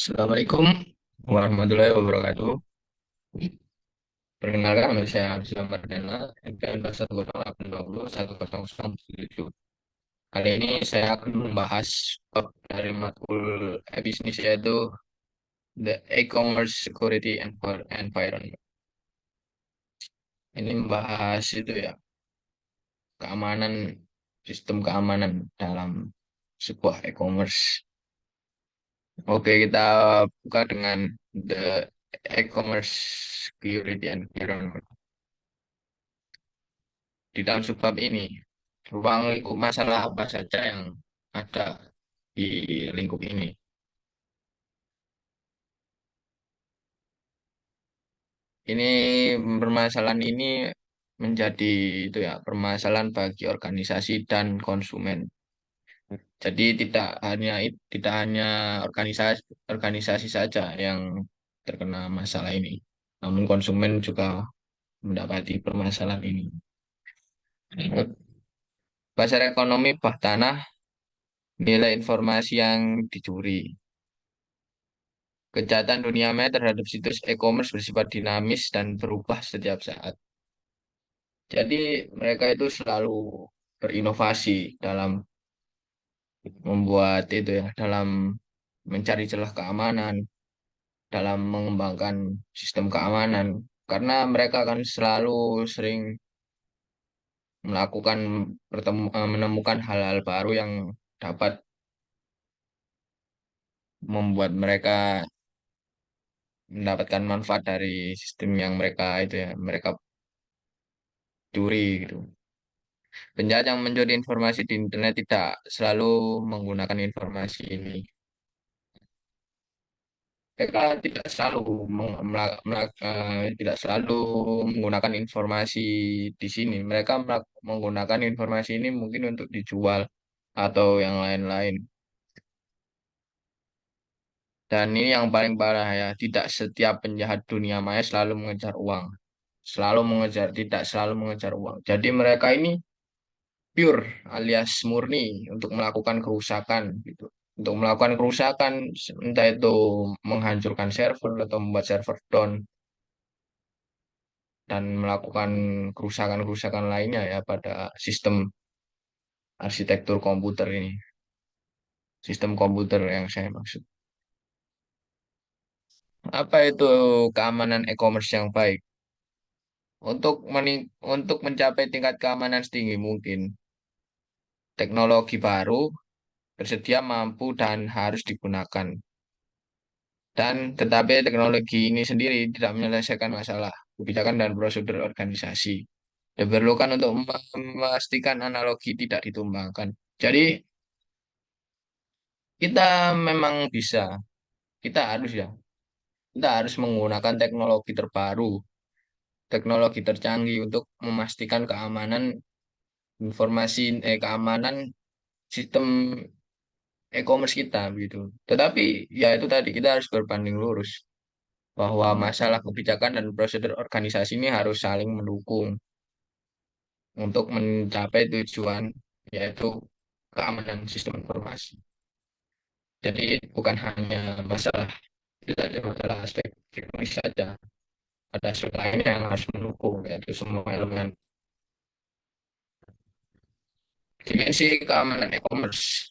Assalamualaikum warahmatullahi wabarakatuh. Perkenalkan, nama saya Abdullah Mardana, NPM 108201007. Kali ini saya akan membahas bab dari matkul bisnis, yaitu The E-commerce Security Environment. Ini membahas itu ya, keamanan, sistem keamanan dalam sebuah e-commerce. Oke, kita buka dengan The E-commerce Security Environment. Di dalam subbab ini, ruang lingkup masalah apa saja yang ada di lingkup ini. Ini permasalahan ini menjadi itu ya, permasalahan bagi organisasi dan konsumen. Jadi tidak hanya organisasi organisasi saja yang terkena masalah ini, namun konsumen juga mendapati permasalahan ini. Pasar ekonomi bawah tanah, nilai informasi yang dicuri. Kejahatan dunia maya terhadap situs e-commerce bersifat dinamis dan berubah setiap saat. Jadi mereka itu selalu berinovasi dalam membuat itu ya, dalam mencari celah keamanan, dalam mengembangkan sistem keamanan. Karena mereka akan selalu sering melakukan menemukan hal-hal baru yang dapat membuat mereka mendapatkan manfaat dari sistem yang mereka itu ya, mereka curi gitu. Penjahat yang mencuri informasi di internet tidak selalu menggunakan informasi ini. Mereka tidak selalu menggunakan informasi di sini. Mereka menggunakan informasi ini mungkin untuk dijual atau yang lain-lain. Dan ini yang paling parah ya, tidak setiap penjahat dunia maya selalu mengejar uang. Tidak selalu mengejar uang. Jadi mereka ini pure alias murni untuk melakukan kerusakan gitu. Untuk melakukan kerusakan entah itu menghancurkan server atau membuat server down dan melakukan kerusakan-kerusakan lainnya ya pada sistem arsitektur komputer ini. Sistem komputer yang saya maksud. Apa itu keamanan e-commerce yang baik? Untuk mencapai tingkat keamanan setinggi mungkin, teknologi baru tersedia mampu dan harus digunakan. Tetapi teknologi ini sendiri tidak menyelesaikan masalah kebijakan dan prosedur organisasi. Diperlukan untuk memastikan analogi tidak ditumbangkan. Jadi kita memang bisa, kita harus ya, kita harus menggunakan teknologi terbaru, teknologi tercanggih untuk memastikan keamanan sistem e-commerce kita gitu. Tetapi ya itu tadi kita harus berbanding lurus bahwa masalah kebijakan dan prosedur organisasi ini harus saling mendukung untuk mencapai tujuan, yaitu keamanan sistem informasi. Jadi bukan hanya masalah tidak ada masalah aspek teknis saja, ada aspek lainnya yang harus mendukung, yaitu semua elemen. Dimensi keamanan e-commerce,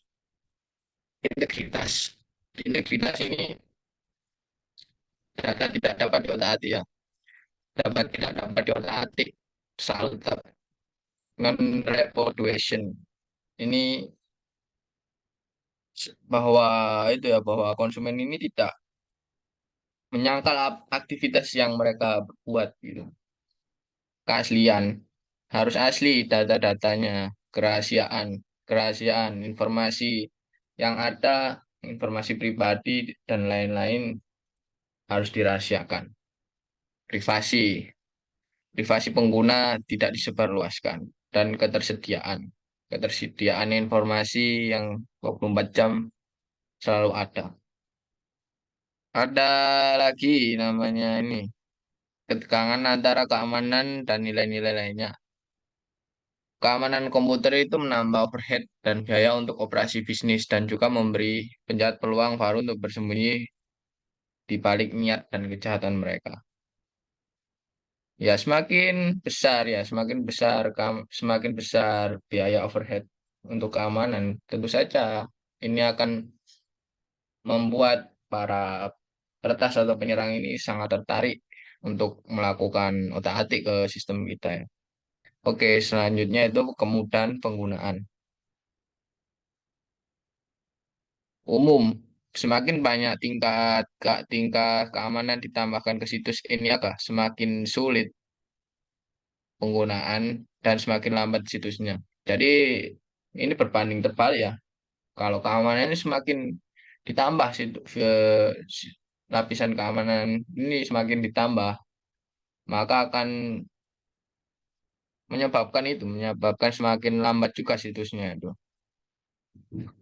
integritas. Integritas ini data tidak dapat diotak-atik ya, tidak dapat diotak-atik, selalu tetap non-repudiation. Ini bahwa itu ya, bahwa konsumen ini tidak menyangkal aktivitas yang mereka buat gitu. Keaslian harus asli data-datanya, kerahasiaan, kerahasiaan informasi yang ada, informasi pribadi dan lain-lain harus dirahasiakan. Privasi, privasi pengguna tidak disebarluaskan dan ketersediaan informasi yang 24 jam selalu ada. Ada lagi namanya ini, ketegangan antara keamanan dan nilai-nilai lainnya. Keamanan komputer itu menambah overhead dan biaya untuk operasi bisnis dan juga memberi penjahat peluang baru untuk bersembunyi di balik niat dan kejahatan mereka. Ya, semakin besar biaya overhead untuk keamanan. Tentu saja ini akan membuat para peretas atau penyerang ini sangat tertarik untuk melakukan otak-atik ke sistem kita ya. Oke, selanjutnya itu kemudahan penggunaan umum. Semakin banyak tingkat keamanan ditambahkan ke situs ini semakin sulit penggunaan dan semakin lambat situsnya. Jadi ini berbanding terbalik ya. Kalau keamanan ini semakin ditambah lapisan keamanan ini semakin ditambah, maka akan menyebabkan semakin lambat juga situsnya itu.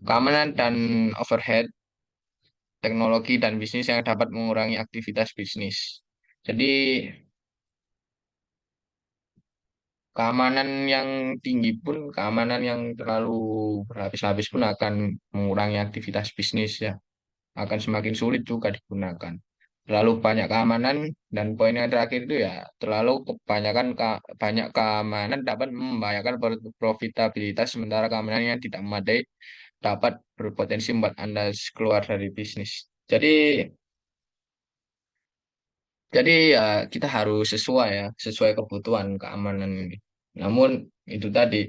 Keamanan dan overhead teknologi dan bisnis yang dapat mengurangi aktivitas bisnis. Jadi keamanan yang tinggi pun, keamanan yang terlalu berlapis-lapis pun akan mengurangi aktivitas bisnis ya, akan semakin sulit juga digunakan. Terlalu banyak keamanan dan poin yang terakhir itu ya, terlalu banyak keamanan dapat membahayakan profitabilitas sementara keamanan yang tidak memadai dapat berpotensi membuat Anda keluar dari bisnis. Jadi ya kita harus sesuai kebutuhan keamanan ini. Namun itu tadi,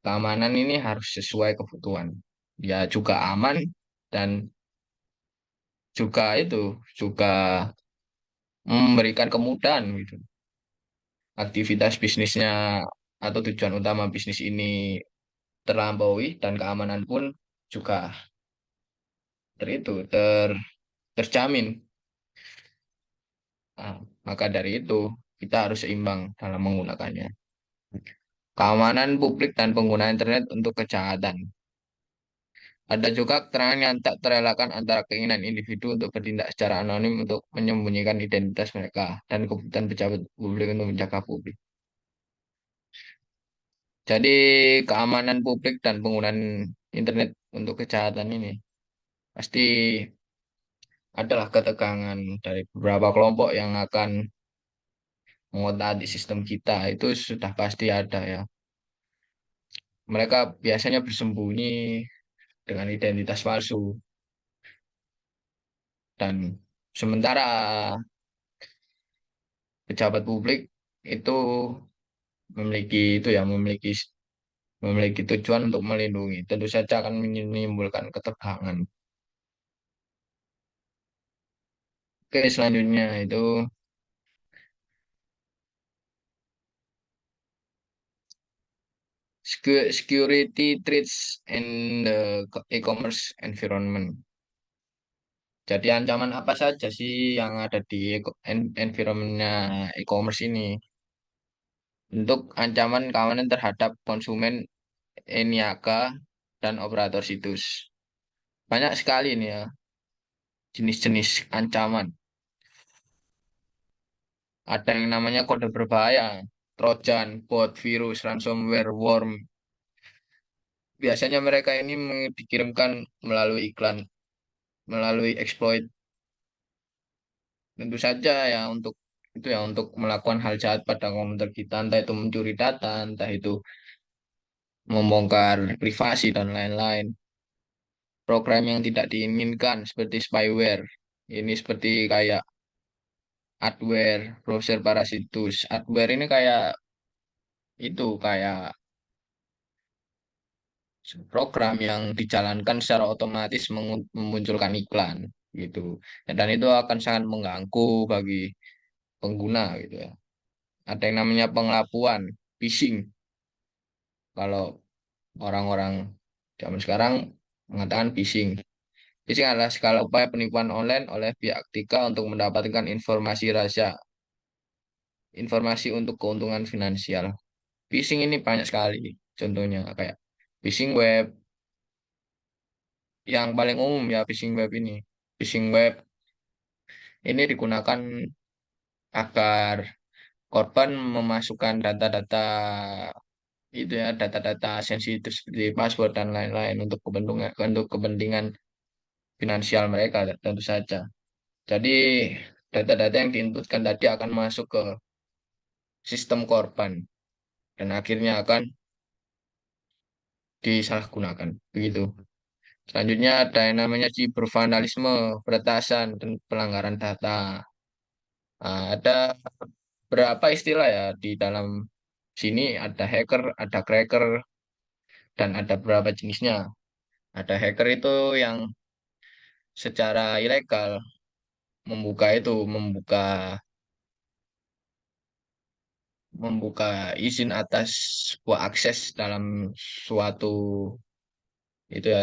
keamanan ini harus sesuai kebutuhan. Ya juga aman dan juga memberikan kemudahan gitu. Aktivitas bisnisnya atau tujuan utama bisnis ini terlampaui dan keamanan pun juga ter itu ter, terjamin. Nah, maka dari itu kita harus seimbang dalam menggunakannya. Keamanan publik dan pengguna internet untuk kejahatan. Ada juga keterangan yang tak terelakkan antara keinginan individu untuk bertindak secara anonim untuk menyembunyikan identitas mereka dan kebutuhan pejabat publik untuk menjaga publik. Jadi keamanan publik dan penggunaan internet untuk kejahatan ini pasti adalah ketegangan dari beberapa kelompok yang akan mengotak sistem kita. Itu sudah pasti ada ya. Mereka biasanya bersembunyi dengan identitas palsu dan sementara pejabat publik itu memiliki memiliki tujuan untuk melindungi. Tentu saja akan menimbulkan ketegangan. Oke, selanjutnya itu security threats in the e-commerce environment. Jadi ancaman apa saja sih yang ada di environmentnya e-commerce ini? Untuk ancaman keamanan terhadap konsumen, niaga, dan operator situs. Banyak sekali nih ya jenis-jenis ancaman. Ada yang namanya kode berbahaya, Trojan, bot, virus, ransomware, worm. Biasanya mereka ini dikirimkan melalui iklan, melalui exploit. Tentu saja ya untuk melakukan hal jahat pada komputer kita, entah itu mencuri data, entah itu membongkar privasi dan lain-lain. Program yang tidak diinginkan seperti spyware. Ini seperti kayak adware, browser parasitus. Adware ini kayak program yang dijalankan secara otomatis memunculkan iklan gitu. Dan itu akan sangat mengganggu bagi pengguna gitu ya. Ada yang namanya pengelapuan, phishing. Kalau orang-orang zaman sekarang mengatakan phishing. Phishing adalah segala upaya penipuan online oleh pihak ketiga untuk mendapatkan informasi rahasia, informasi untuk keuntungan finansial. Phishing ini banyak sekali. Contohnya kayak phishing web, yang paling umum ya phishing web ini. Phishing web ini digunakan agar korban memasukkan data-data data-data sensitif seperti password dan lain-lain untuk kepentingan finansial mereka tentu saja. Jadi data-data yang diinputkan tadi akan masuk ke sistem korban dan akhirnya akan disalahgunakan. Begitu. Selanjutnya ada yang namanya cybervandalisme, peretasan, dan pelanggaran data. Nah, ada berapa istilah ya di dalam sini ada hacker, ada cracker, dan ada beberapa jenisnya. Ada hacker itu yang secara ilegal membuka membuka izin atas sebuah akses dalam suatu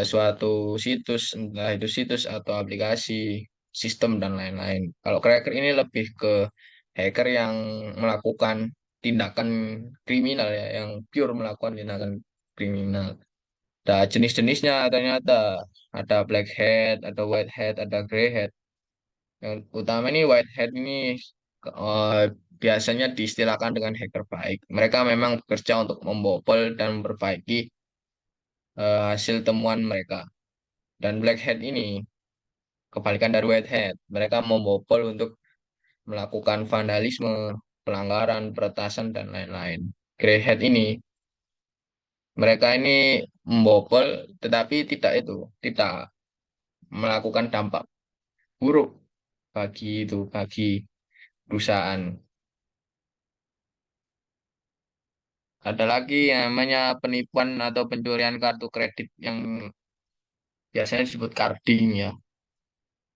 suatu situs, entah itu situs atau aplikasi, sistem dan lain-lain. Kalau cracker ini lebih ke hacker yang melakukan tindakan kriminal ya, yang pure melakukan tindakan kriminal. Ada jenis-jenisnya ternyata ada black hat, ada white hat, ada grey hat. Yang utama ini white hat ini eh, biasanya diistilahkan dengan hacker baik. Mereka memang bekerja untuk membobol dan memperbaiki hasil temuan mereka. Dan black hat ini kebalikan dari white hat. Mereka membobol untuk melakukan vandalisme, pelanggaran, peretasan, dan lain-lain. Grey hat ini, mereka ini membobol tetapi tidak melakukan dampak buruk bagi perusahaan. Ada lagi yang namanya penipuan atau pencurian kartu kredit yang biasanya disebut carding ya.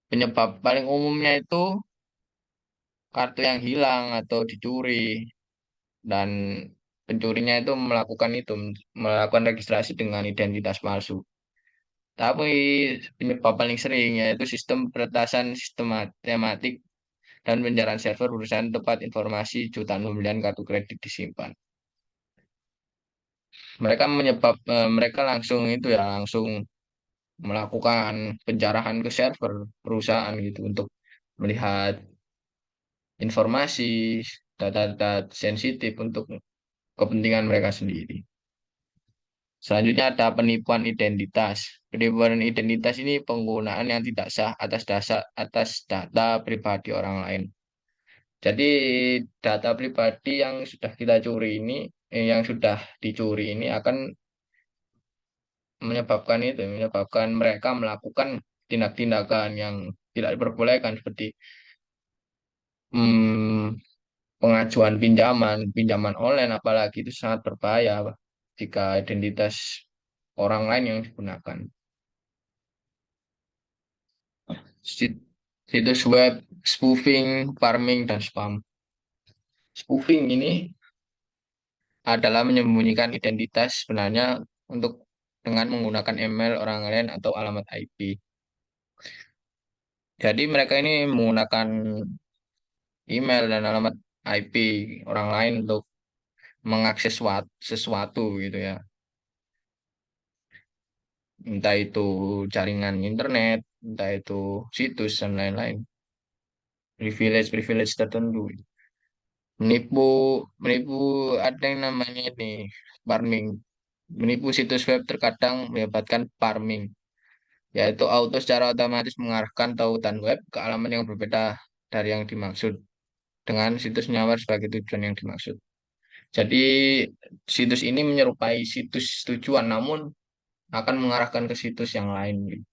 Penyebab paling umumnya itu kartu yang hilang atau dicuri dan pencurinya itu melakukan registrasi dengan identitas palsu. Tapi penyebab paling sering yaitu sistem peretasan sistem matematik dan penjarahan server urusan tempat informasi jutaan pembelian kartu kredit disimpan. Mereka langsung langsung melakukan penjarahan ke server perusahaan gitu untuk melihat informasi data-data sensitif untuk kepentingan mereka sendiri. Selanjutnya ada penipuan identitas. Penipuan identitas ini penggunaan yang tidak sah atas data pribadi orang lain. Jadi data pribadi yang sudah dicuri ini akan menyebabkan mereka melakukan tindak-tindakan yang tidak diperbolehkan seperti hmm, pengajuan pinjaman online apalagi itu sangat berbahaya jika identitas orang lain yang digunakan. Situs web, spoofing, farming, dan spam. Spoofing ini adalah menyembunyikan identitas sebenarnya untuk dengan menggunakan email orang lain atau alamat IP. Jadi mereka ini menggunakan email dan alamat IP orang lain untuk mengakses sesuatu gitu ya. Entah itu jaringan internet, entah itu situs dan lain-lain. Privilege tertentu. Menipu, menipu ada yang namanya ini farming. Menipu situs web terkadang melibatkan farming, yaitu auto secara otomatis mengarahkan tautan web ke alamat yang berbeda dari yang dimaksud dengan situs nyawar sebagai tujuan yang dimaksud. Jadi situs ini menyerupai situs tujuan namun akan mengarahkan ke situs yang lain.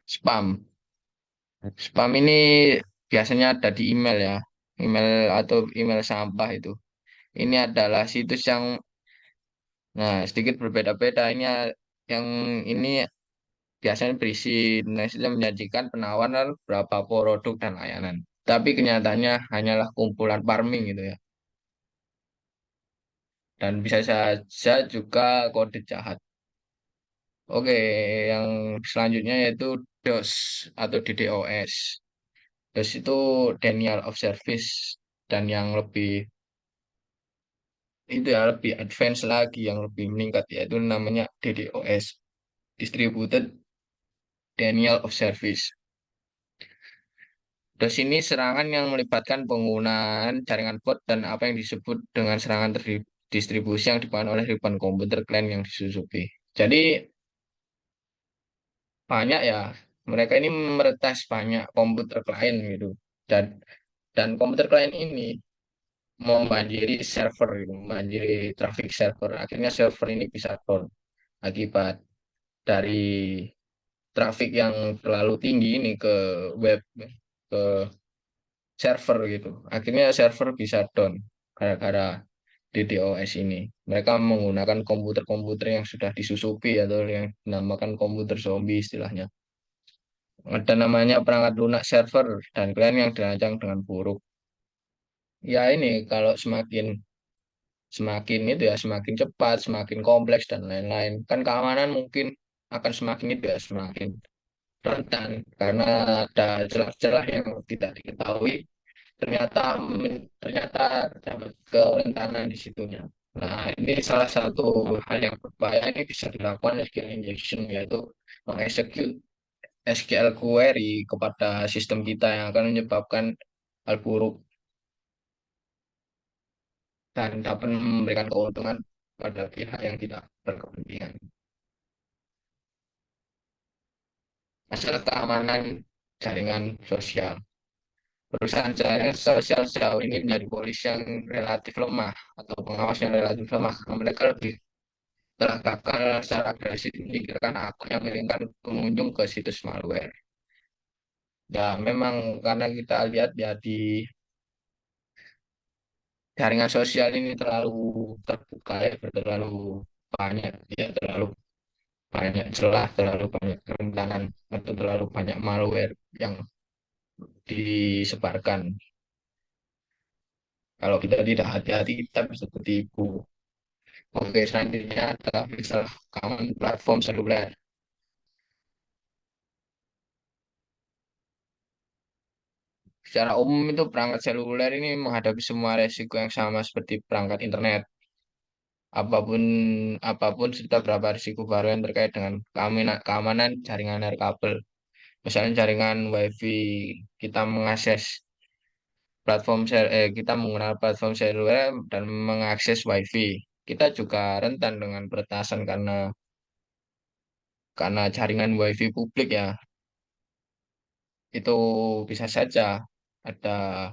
Spam. Spam ini biasanya ada di email ya. Email atau email sampah itu. Ini adalah situs yang sedikit berbeda-beda. Yang ini biasanya berisi yang menjanjikan penawaran beberapa produk dan layanan. Tapi kenyataannya hanyalah kumpulan farming gitu ya. Dan bisa saja juga kode jahat. Oke, yang selanjutnya yaitu DOS atau DDoS. DOS itu denial of service dan yang lebih advance lagi, yang lebih meningkat yaitu namanya DDoS, Distributed Denial of Service. DOS ini serangan yang melibatkan penggunaan jaringan bot dan apa yang disebut dengan serangan terdistribusi yang dibangun oleh ribuan komputer klien yang disusupi. Jadi banyak ya. Mereka ini meretas banyak komputer klien gitu. Dan dan komputer klien ini membanjiri server gitu, membanjiri traffic server. Akhirnya server ini bisa down akibat dari traffic yang terlalu tinggi ini ke web, ke server gitu. Akhirnya server bisa down gara-gara DDoS ini. Mereka menggunakan komputer-komputer yang sudah disusupi atau yang dinamakan komputer zombie istilahnya. Ada namanya perangkat lunak server dan klien yang dirancang dengan buruk. Ya ini kalau semakin semakin itu ya semakin cepat, semakin kompleks dan lain-lain. Kan keamanan mungkin akan semakin itu ya semakin rentan karena ada celah-celah yang tidak diketahui ternyata dapat kerentanan di situnya. Nah, ini salah satu hal yang berbahaya ini bisa dilakukan SQL injection yaitu mengeksekut SQL query kepada sistem kita yang akan menyebabkan hal buruk dan dapat memberikan keuntungan pada pihak yang tidak berkepentingan. Masalah keamanan jaringan sosial. Perusahaan jaringan sosial sejauh ini menjadi polisi yang relatif lemah atau pengawas yang relatif lemah. Mereka lebih telah gagal secara agresif menyingkirkan akun yang mengirimkan pengunjung ke situs malware. Ya, memang karena kita lihat ya di jaringan sosial ini terlalu terbuka ya, terlalu banyak ya, terlalu banyak celah, terlalu banyak kerentanan atau terlalu banyak malware yang disebarkan. Kalau kita tidak hati-hati, kita bisa tertipu. Oke, selanjutnya adalah masalah keamanan platform seluler. Secara umum itu perangkat seluler ini menghadapi semua resiko yang sama seperti perangkat internet. Apapun apapun serta berapa risiko baru yang terkait dengan keamanan jaringan nirkabel. Misalnya jaringan WiFi, kita mengakses kita menggunakan platform seluler dan mengakses WiFi. Kita juga rentan dengan peretasan karena jaringan WiFi publik ya. Itu bisa saja ada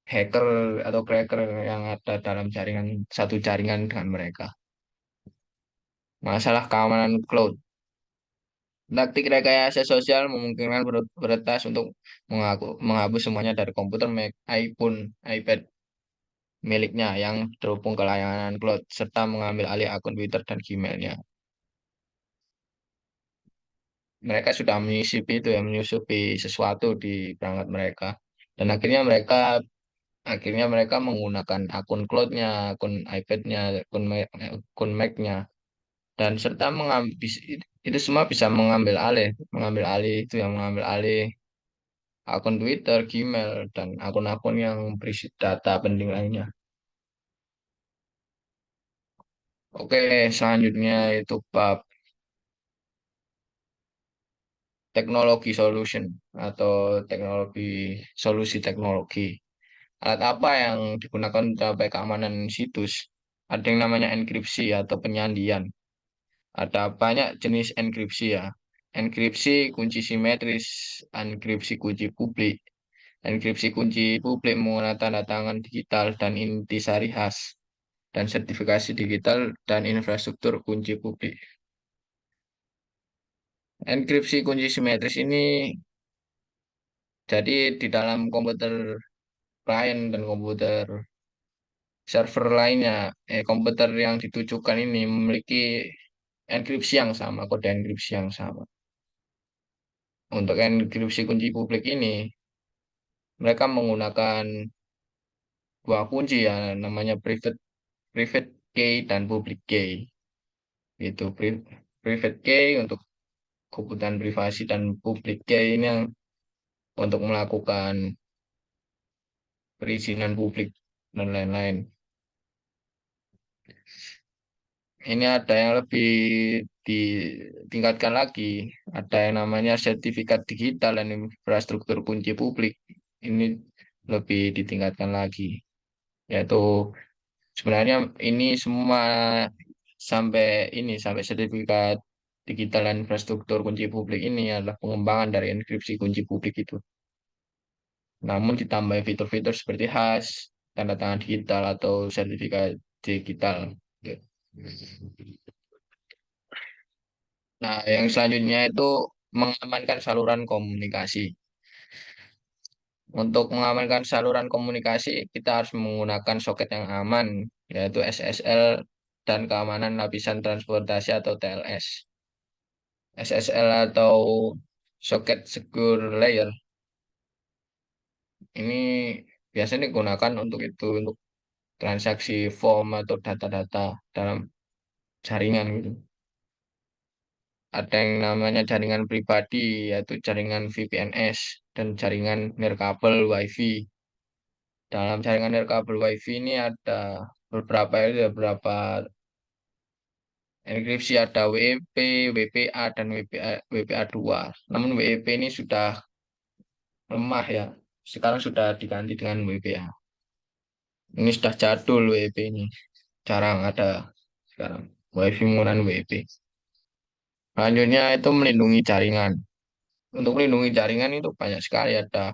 hacker atau cracker yang ada dalam jaringan satu jaringan dengan mereka. Masalah keamanan cloud. Taktik rekayasa sosial memungkinkan peretas untuk menghapus semuanya dari komputer Mac, iPhone, iPad miliknya yang terhubung ke layanan cloud, serta mengambil alih akun Twitter dan Gmail-nya. Mereka sudah menyisipi itu ya, menyusupi sesuatu di perangkat mereka. Dan akhirnya mereka menggunakan akun cloud-nya, akun iPad-nya, akun Mac-nya, dan serta mengambil itu semua bisa mengambil alih itu yang mengambil alih akun Twitter, Gmail, dan akun-akun yang berisi data penting lainnya. Oke, selanjutnya itu bab teknologi solution atau solusi teknologi. Alat apa yang digunakan untuk mencapai keamanan situs? Ada yang namanya enkripsi atau penyandian. Ada banyak jenis enkripsi ya. Enkripsi kunci simetris, enkripsi kunci publik. Enkripsi kunci publik menggunakan tanda tangan digital dan intisari khas, dan sertifikasi digital dan infrastruktur kunci publik. Enkripsi kunci simetris ini jadi di dalam komputer klien dan komputer server lainnya, komputer yang ditujukan ini memiliki enkripsi yang sama, kode enkripsi yang sama. Untuk enkripsi kunci publik ini, mereka menggunakan dua kunci ya, namanya private private key dan public key. Itu private key untuk kebutuhan privasi dan public key ini yang untuk melakukan perizinan publik dan lain-lain. Ini ada yang lebih ditingkatkan lagi. Ada yang namanya sertifikat digital dan infrastruktur kunci publik. Ini lebih ditingkatkan lagi. Yaitu sebenarnya ini semua sampai sertifikat. digital dan infrastruktur kunci publik ini adalah pengembangan dari enkripsi kunci publik itu. Namun ditambah fitur-fitur seperti hash, tanda tangan digital atau sertifikat digital. Nah, yang selanjutnya itu mengamankan saluran komunikasi. Untuk mengamankan saluran komunikasi, kita harus menggunakan soket yang aman, yaitu SSL dan keamanan lapisan transportasi atau TLS. SSL atau Socket Secure Layer ini biasanya digunakan untuk itu, untuk transaksi form atau data-data dalam jaringan gitu. Ada yang namanya jaringan pribadi, yaitu jaringan VPNs dan jaringan nirkabel WiFi. Dalam jaringan nirkabel WiFi ini ada beberapa enkripsi, ada WEP, WPA, dan WPA2. Namun WEP ini sudah lemah ya. Sekarang sudah diganti dengan WPA. Ini sudah jadul WEP ini. Jarang ada sekarang. WiFi menggunakan WEP. Selanjutnya itu melindungi jaringan. Untuk melindungi jaringan itu banyak sekali. Ada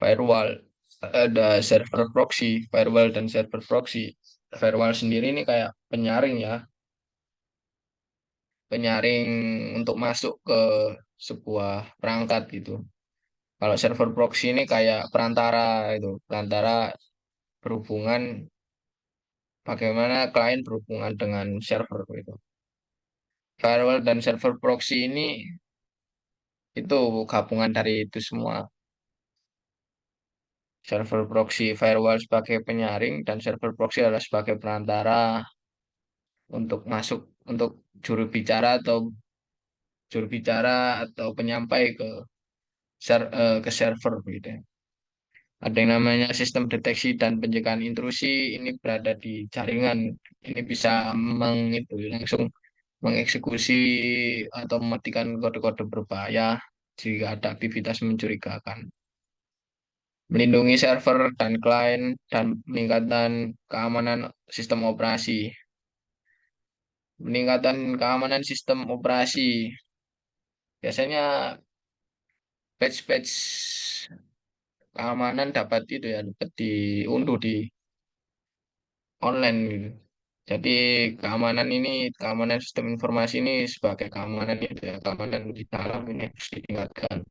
firewall, ada server proxy, firewall dan server proxy. Firewall sendiri ini kayak penyaring ya. Penyaring untuk masuk ke sebuah perangkat gitu. Kalau server proxy ini kayak perantara itu, perantara berhubungan bagaimana klien berhubungan dengan server itu. Firewall dan server proxy ini itu gabungan dari itu semua. Server proxy firewall sebagai penyaring dan server proxy adalah sebagai perantara untuk masuk untuk juru bicara atau penyampai ke server gitu ya. Ada yang namanya sistem deteksi dan pencegahan intrusi ini berada di jaringan. Ini bisa langsung mengeksekusi atau mematikan kode-kode berbahaya jika ada aktivitas mencurigakan. Melindungi server dan klien dan meningkatkan keamanan sistem operasi. Peningkatan keamanan sistem operasi. Biasanya patch-patch keamanan dapat itu ya, dapat diunduh di online gitu. Jadi keamanan sistem informasi ini sebagai keamanan itu ya, keamanan di dalam ini harus ditingkatkan.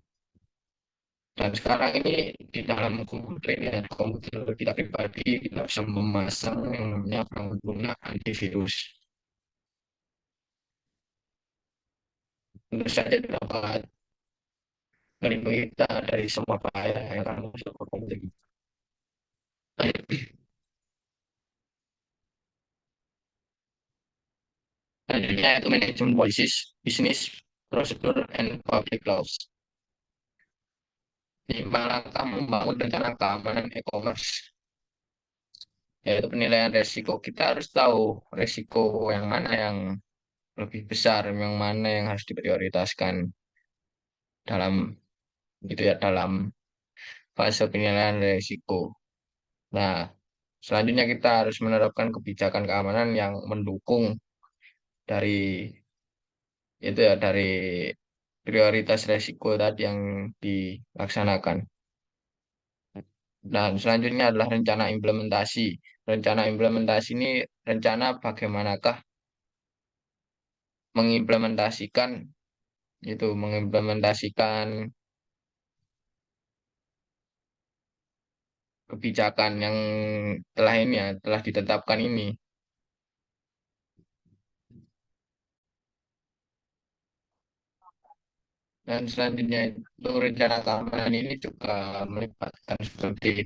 Dan sekarang ini di dalam komputer ini ada komputer kita pribadi, kita bisa memasang yang namanya pengguna antivirus. Tentu saja dapat melindungi kita dari semua bahaya yang akan masuk ke komputer kita. Selanjutnya itu manajemen policies, business, procedure, and public laws. 5 langkah membangun rencana keamanan e-commerce, yaitu penilaian resiko. Kita harus tahu resiko yang mana yang lebih besar, yang mana yang harus diprioritaskan dalam dalam fase penilaian resiko. Nah, selanjutnya kita harus menerapkan kebijakan keamanan yang mendukung dari dari prioritas resiko tadi yang dilaksanakan. Dan selanjutnya adalah rencana implementasi. Rencana implementasi ini rencana bagaimanakah mengimplementasikan mengimplementasikan kebijakan yang telah ditetapkan ini. Dan selanjutnya itu rencana keamanan ini juga melibatkan seperti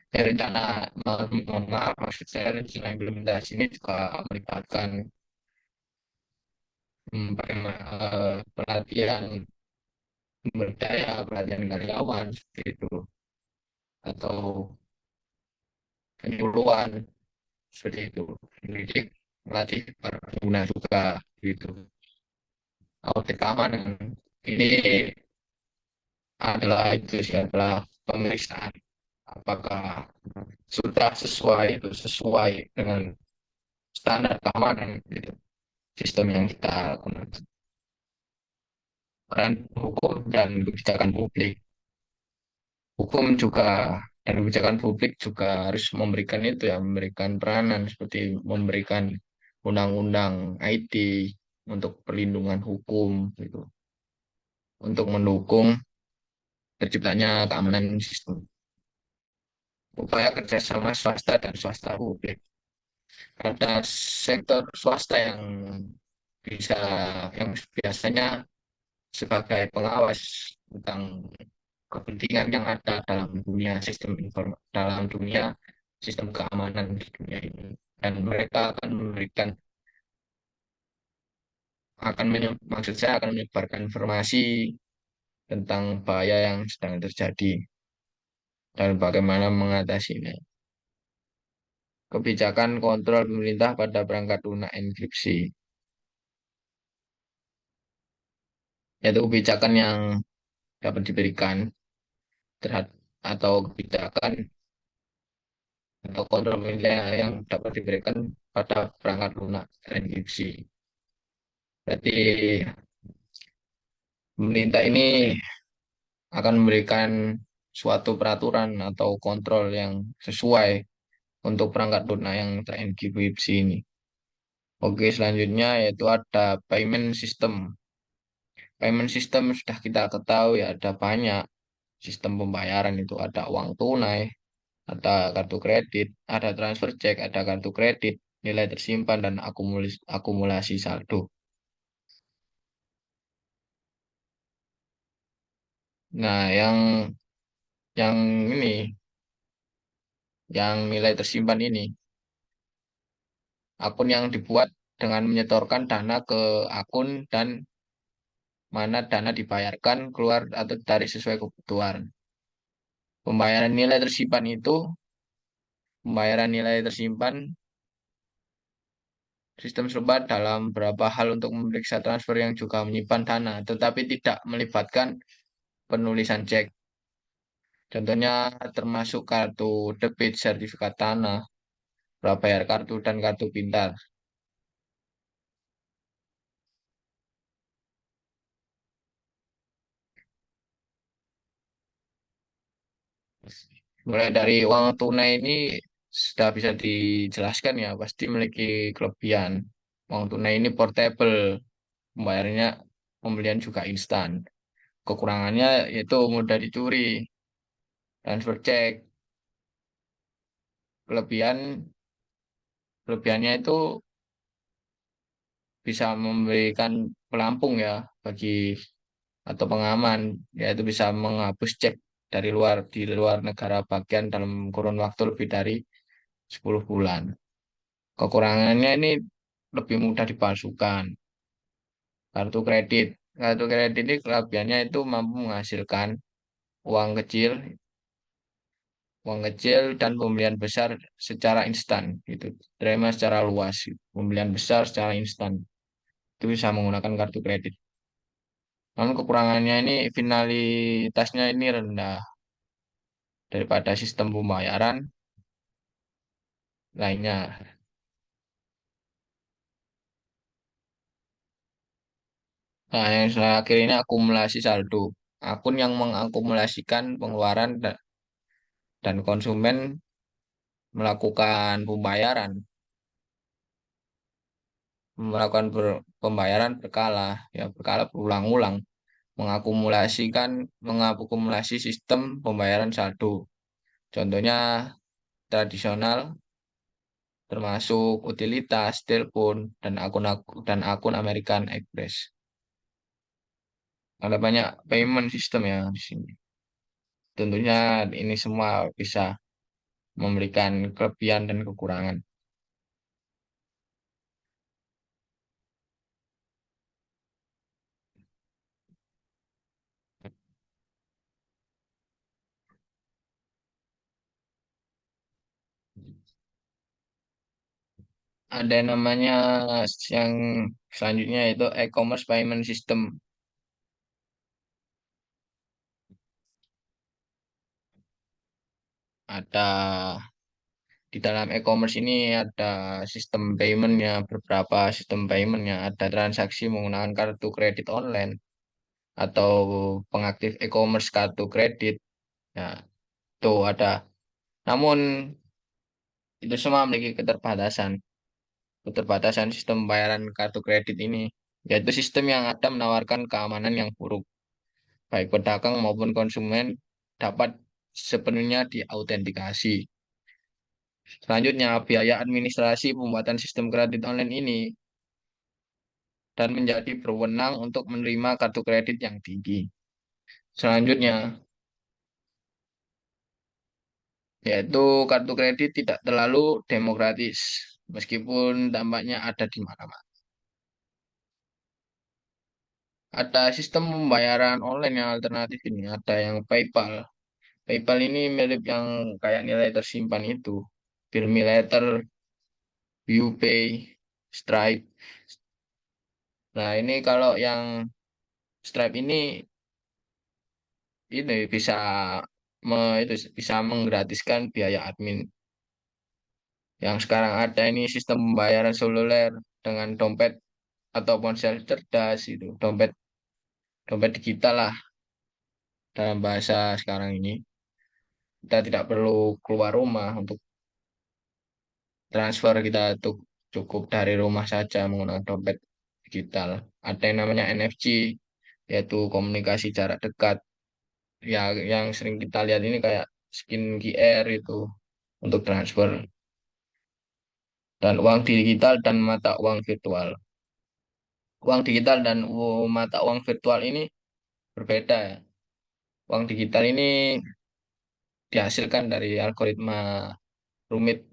rencana mohon maaf maksud saya rencana implementasi ini juga melibatkan pelatihan sumber daya, pelatihan karyawan seperti itu atau penyuluhan seperti itu. Mendidik melatih para pengguna juga gitu. Audit keamanan ini adalah pemeriksaan apakah sesuai dengan standar keamanan gitu, sistem yang kita gunakan. peran hukum dan kebijakan publik. Hukum juga dan kebijakan publik juga harus memberikan itu ya, memberikan peranan seperti memberikan undang-undang IT untuk perlindungan hukum gitu, untuk mendukung terciptanya keamanan sistem. Upaya kerjasama swasta dan swasta publik. Ada sektor swasta bisa yang biasanya sebagai pengawas tentang kepentingan yang ada dalam dunia sistem dalam dunia sistem keamanan di dunia ini, dan mereka akan memberikan maksud saya akan menyebarkan informasi tentang bahaya yang sedang terjadi dan bagaimana mengatasinya. Kebijakan kontrol pemerintah pada perangkat lunak enkripsi, yaitu kebijakan yang dapat diberikan terhadap atau kebijakan atau kontrol pemerintah yang dapat diberikan pada perangkat lunak enkripsi. Berarti pemerintah ini akan memberikan suatu peraturan atau kontrol yang sesuai untuk perangkat lunak yang terenkripsi ini. Oke, selanjutnya yaitu ada payment system. Payment system sudah kita ketahui ada banyak sistem pembayaran itu, ada uang tunai, ada kartu kredit, ada transfer cek, ada kartu kredit, nilai tersimpan dan akumulasi saldo. Nah, yang ini, yang nilai tersimpan ini, akun yang dibuat dengan menyetorkan dana ke akun dan mana dana dibayarkan, keluar atau ditarik sesuai kebutuhan. Pembayaran nilai tersimpan itu, pembayaran nilai tersimpan sistem serupa dalam beberapa hal untuk memeriksa transfer yang juga menyimpan dana, tetapi tidak melibatkan penulisan cek. Contohnya termasuk kartu debit, sertifikat tanah, prabayar kartu, dan kartu pintar. Mulai dari uang tunai ini sudah bisa dijelaskan ya, pasti memiliki kelebihan. Uang tunai ini portable, pembayarannya pembelian juga instan. Kekurangannya yaitu mudah dicuri, transfer cek. Kelebihan kelebihannya itu bisa memberikan pelampung ya bagi atau pengaman, yaitu bisa menghapus cek di luar negara bagian dalam kurun waktu lebih dari 10 bulan. Kekurangannya ini lebih mudah dipalsukan. Kartu kredit. Kartu kredit ini kelebihannya itu mampu menghasilkan uang kecil, uang kecil dan pembelian besar secara instan gitu. Terima secara luas, pembelian besar secara instan. Itu bisa menggunakan kartu kredit. Namun kekurangannya ini finalitasnya ini rendah daripada sistem pembayaran lainnya. Nah, yang terakhir ini akumulasi saldo. Akun yang mengakumulasikan pengeluaran dan konsumen melakukan pembayaran berkala, ya berkala berulang-ulang, mengakumulasi sistem pembayaran saldo. Contohnya tradisional termasuk utilitas, telepon, dan akun American Express. Ada banyak payment system ya di sini. Tentunya ini semua bisa memberikan kelebihan dan kekurangan. Ada namanya yang selanjutnya itu e-commerce payment system. Ada di dalam e-commerce ini ada sistem paymentnya, beberapa sistem paymentnya. Ada transaksi menggunakan kartu kredit online, atau pengaktif e-commerce kartu kredit. Ya, itu ada. Namun itu semua memiliki keterbatasan. Keterbatasan sistem pembayaran kartu kredit ini, yaitu sistem yang ada menawarkan keamanan yang buruk. Baik pedagang maupun konsumen dapat sepenuhnya diautentikasi. Selanjutnya, biaya administrasi pembuatan sistem kredit online ini dan menjadi berwenang untuk menerima kartu kredit yang tinggi. Selanjutnya, yaitu kartu kredit tidak terlalu demokratis, meskipun dampaknya ada di mana-mana. Ada sistem pembayaran online yang alternatif ini, ada yang PayPal. PayPal ini mirip yang kayak nilai tersimpan itu. Bill Me Later, UPay, Stripe. Nah, ini kalau yang Stripe ini bisa itu bisa menggratiskan biaya admin. Yang sekarang ada ini sistem pembayaran seluler dengan dompet atau ponsel cerdas itu, dompet dompet digital lah dalam bahasa sekarang ini. Kita tidak perlu keluar rumah untuk transfer, kita tuh cukup dari rumah saja menggunakan dompet digital. Ada yang namanya NFC, yaitu komunikasi jarak dekat. Ya, yang sering kita lihat ini kayak skin QR itu untuk transfer. Dan uang digital dan mata uang virtual. Uang digital dan mata uang virtual ini berbeda ya. Uang digital ini dihasilkan dari algoritma rumit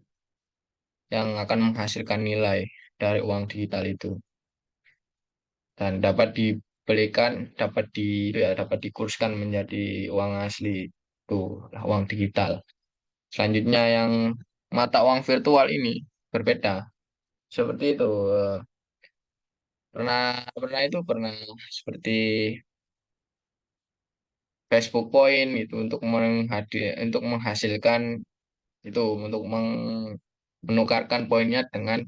yang akan menghasilkan nilai dari uang digital itu. Dan dapat dibelikan, dapat dikurskan menjadi uang asli itu uang digital. Selanjutnya yang mata uang virtual ini berbeda. Seperti itu. Pernah pernah itu pernah seperti Facebook Point itu untuk menghasilkan itu untuk menukarkan poinnya dengan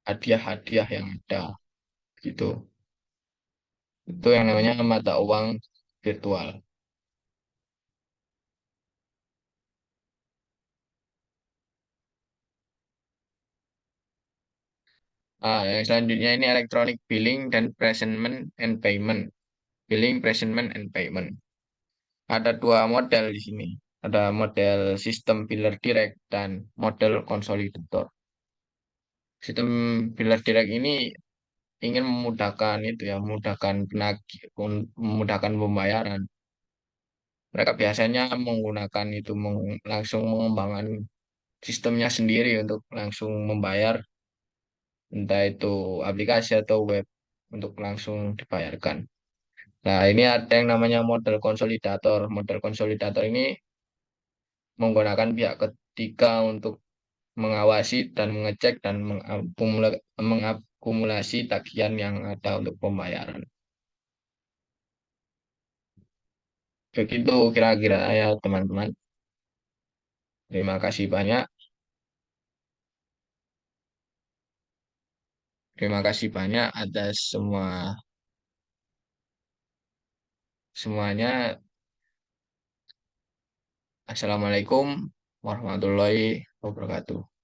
hadiah-hadiah yang ada gitu. Itu yang namanya mata uang virtual. Yang selanjutnya ini electronic billing dan presentment and payment. Billing, presentment, and payment. Ada dua model di sini. Ada model sistem biller direct dan model konsolidator. Sistem biller direct ini ingin memudahkan itu ya, memudahkan penagih, memudahkan pembayaran. Mereka biasanya menggunakan itu langsung mengembangkan sistemnya sendiri untuk langsung membayar, entah itu aplikasi atau web untuk langsung dibayarkan. Nah, ini ada yang namanya model konsolidator. Model konsolidator ini menggunakan pihak ketiga untuk mengawasi dan mengecek dan mengakumulasi tagihan yang ada untuk pembayaran. Begitu kira-kira ya teman-teman. Terima kasih banyak. Terima kasih banyak atas semuanya. Assalamualaikum warahmatullahi wabarakatuh.